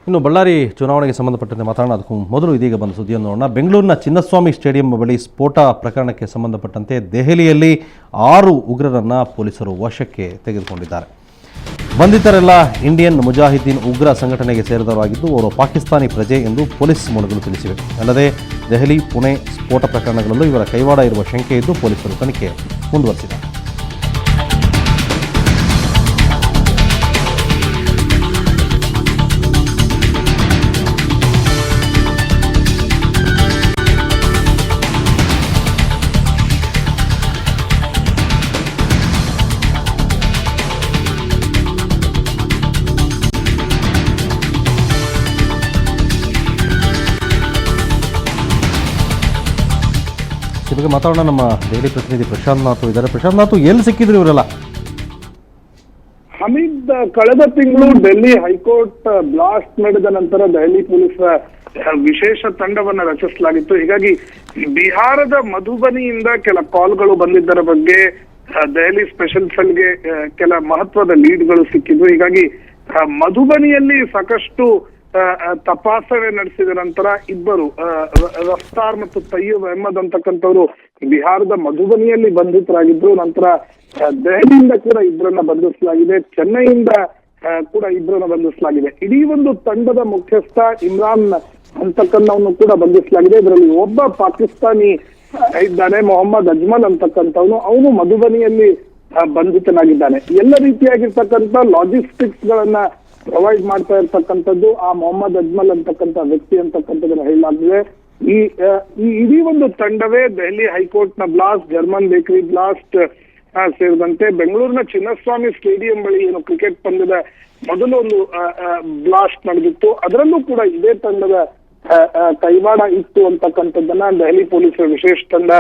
ಇನ್ನು ಬಳ್ಳಾರಿ ಚುನಾವಣೆಗೆ ಸಂಬಂಧಪಟ್ಟಂತೆ ಮಾತಾಡೋಣ. ಅದಕ್ಕೂ ಮೊದಲು ಇದೀಗ ಬಂದ ಸುದ್ದಿಯನ್ನು ನೋಡೋಣ. ಬೆಂಗಳೂರಿನ ಚಿನ್ನಸ್ವಾಮಿ ಸ್ಟೇಡಿಯಂ ಬಳಿ ಸ್ಫೋಟ ಪ್ರಕರಣಕ್ಕೆ ಸಂಬಂಧಪಟ್ಟಂತೆ ದೆಹಲಿಯಲ್ಲಿ 6 ಉಗ್ರರನ್ನು ಪೊಲೀಸರು ವಶಕ್ಕೆ ತೆಗೆದುಕೊಂಡಿದ್ದಾರೆ. ಬಂಧಿತರೆಲ್ಲ ಇಂಡಿಯನ್ ಮುಜಾಹಿದ್ದೀನ್ ಉಗ್ರ ಸಂಘಟನೆಗೆ ಸೇರಿದವರಾಗಿದ್ದು ಅವರು ಪಾಕಿಸ್ತಾನಿ ಪ್ರಜೆ ಎಂದು ಪೊಲೀಸ್ ಮೂಲಗಳು ತಿಳಿಸಿವೆ. ಅಲ್ಲದೆ ದೆಹಲಿ, ಪುಣೆ ಸ್ಫೋಟ ಪ್ರಕರಣಗಳಲ್ಲೂ ಇವರ ಕೈವಾಡ ಇರುವ ಶಂಕೆ ಇದ್ದು ಪೊಲೀಸರು ತನಿಖೆ ಮುಂದುವರೆಸಿದ್ದಾರೆ. ಈ ಬಗ್ಗೆ ಮಾತಾಡೋಣ. ನಮ್ಮ ದೆಹಲಿ ಪ್ರತಿನಿಧಿ ಪ್ರಶಾಂತ್ ನಾಥ್ ಇದ್ದಾರೆ. ಪ್ರಶಾಂತ್ ನಾಥ್, ಎಲ್ಲಿ ಸಿಕ್ಕಿದ್ರು ಇವರೆಲ್ಲ? ಹಮೀದ್, ಕಳೆದ ತಿಂಗಳು ಡೆಲ್ಲಿ ಹೈಕೋರ್ಟ್ ಬ್ಲಾಸ್ಟ್ ನಡೆದ ನಂತರ ದೆಹಲಿ ಪೊಲೀಸರ ವಿಶೇಷ ತಂಡವನ್ನ ರಚಿಸಲಾಗಿತ್ತು. ಹೀಗಾಗಿ ಬಿಹಾರದ ಮಧುಬನಿಯಿಂದ ಕೆಲ ಕಾಲ್ಗಳು ಬಂದಿದ್ದರ ಬಗ್ಗೆ ದೆಹಲಿ ಸ್ಪೆಷಲ್ ಸೆಲ್ಗೆ ಕೆಲ ಮಹತ್ವದ ಲೀಡ್ಗಳು ಸಿಕ್ಕಿದ್ವು. ಹೀಗಾಗಿ ಮಧುಬನಿಯಲ್ಲಿ ಸಾಕಷ್ಟು ತಪಾಸಣೆ ನಡೆಸಿದ ನಂತರ ಇಬ್ಬರು ರಫ್ತಾರ್ ಮತ್ತು ತಯ್ಯಬ್ ಅಹ್ಮದ್ ಅಂತಕ್ಕಂಥವ್ರು ಬಿಹಾರದ ಮಧುಬನಿಯಲ್ಲಿ ಬಂಧಿತರಾಗಿದ್ರು. ನಂತರ ದೆಹಲಿಯಿಂದ ಕೂಡ ಇಬ್ಬರನ್ನ ಬಂಧಿಸಲಾಗಿದೆ, ಚೆನ್ನೈಯಿಂದ ಕೂಡ ಇಬ್ಬರನ್ನ ಬಂಧಿಸಲಾಗಿದೆ. ಇಡೀ ಒಂದು ತಂಡದ ಮುಖ್ಯಸ್ಥ ಇಮ್ರಾನ್ ಅಂತಕ್ಕಂಥವನು ಕೂಡ ಬಂಧಿಸಲಾಗಿದೆ. ಇದರಲ್ಲಿ ಒಬ್ಬ ಪಾಕಿಸ್ತಾನಿ ಇದ್ದಾನೆ, ಮೊಹಮ್ಮದ್ ಅಜ್ಮಲ್ ಅಂತಕ್ಕಂಥವನು. ಅವನು ಮಧುಬನಿಯಲ್ಲಿ ಬಂಧಿತನಾಗಿದ್ದಾನೆ. ಎಲ್ಲ ರೀತಿಯಾಗಿರ್ತಕ್ಕಂಥ ಲಾಜಿಸ್ಟಿಕ್ಸ್ ಗಳನ್ನ ಪ್ರೊವೈಡ್ ಮಾಡ್ತಾ ಇರ್ತಕ್ಕಂಥದ್ದು ಆ ಮೊಹಮ್ಮದ್ ಅಜ್ಮಲ್ ಅಂತಕ್ಕಂಥ ವ್ಯಕ್ತಿ ಅಂತಕ್ಕಂಥದ್ದನ್ನ ಹೇಳಲಾಗಿದೆ. ಈ ಇಡೀ ಒಂದು ತಂಡವೇ ದೆಹಲಿ ಹೈಕೋರ್ಟ್ ನ ಬ್ಲಾಸ್ಟ್, ಜರ್ಮನ್ ಬೇಕರಿ ಬ್ಲಾಸ್ಟ್ ಸೇರಿದಂತೆ ಬೆಂಗಳೂರಿನ ಚಿನ್ನಸ್ವಾಮಿ ಸ್ಟೇಡಿಯಂ ಬಳಿ ಏನು ಕ್ರಿಕೆಟ್ ಪಂದ್ಯದ ಮೊದಲು ಒಂದು ಬ್ಲಾಸ್ಟ್ ನಡೆದಿತ್ತು, ಅದರಲ್ಲೂ ಕೂಡ ಇದೇ ತಂಡದ ಕೈವಾಡ ಇತ್ತು ಅಂತಕ್ಕಂಥದ್ದನ್ನ ದೆಹಲಿ ಪೊಲೀಸರ ವಿಶೇಷ ತಂಡ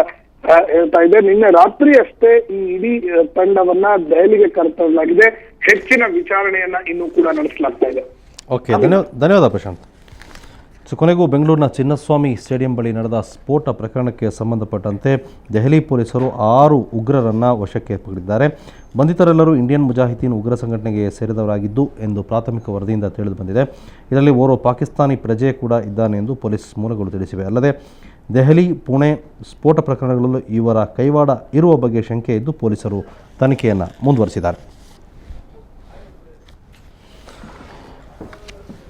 ಹೇಳ್ತಾ ಇದೆ. ನಿನ್ನೆ ರಾತ್ರಿ ಅಷ್ಟೇ ಈ ಇಡೀ ತಂಡವನ್ನ ದೆಹಲಿಗೆ ಕರೆತರಲಾಗಿದೆ. ಹೆಚ್ಚಿನ ವಿಚಾರಣೆಯನ್ನ ಇನ್ನೂ ಕೂಡ ನಡೆಸಲಾಗ್ತಾ ಇದೆ. ಓಕೆ, ಧನ್ಯವಾದ ಪ್ರಶಾಂತ್. ಕೊನೆಗೂ ಬೆಂಗಳೂರಿನ ಚಿನ್ನಸ್ವಾಮಿ ಸ್ಟೇಡಿಯಂ ಬಳಿ ನಡೆದ ಸ್ಫೋಟ ಪ್ರಕರಣಕ್ಕೆ ಸಂಬಂಧಪಟ್ಟಂತೆ ದೆಹಲಿ ಪೊಲೀಸರು 6 ಉಗ್ರರನ್ನು ವಶಕ್ಕೆ ಪಡೆದಿದ್ದಾರೆ. ಬಂಧಿತರೆಲ್ಲರೂ ಇಂಡಿಯನ್ ಮುಜಾಹಿದ್ದೀನ್ ಉಗ್ರ ಸಂಘಟನೆಗೆ ಸೇರಿದವರಾಗಿದ್ದು ಎಂದು ಪ್ರಾಥಮಿಕ ವರದಿಯಿಂದ ತಿಳಿದು ಬಂದಿದೆ. ಇದರಲ್ಲಿ ಓರ್ವ ಪಾಕಿಸ್ತಾನಿ ಪ್ರಜೆ ಕೂಡ ಇದ್ದಾನೆ ಎಂದು ಪೊಲೀಸ್ ಮೂಲಗಳು ತಿಳಿಸಿವೆ. ಅಲ್ಲದೆ ದೆಹಲಿ, ಪುಣೆ ಸ್ಫೋಟ ಪ್ರಕರಣಗಳಲ್ಲೂ ಇವರ ಕೈವಾಡ ಇರುವ ಬಗ್ಗೆ ಶಂಕೆ ಇದ್ದು ಪೊಲೀಸರು ತನಿಖೆಯನ್ನು ಮುಂದುವರಿಸಿದ್ದಾರೆ.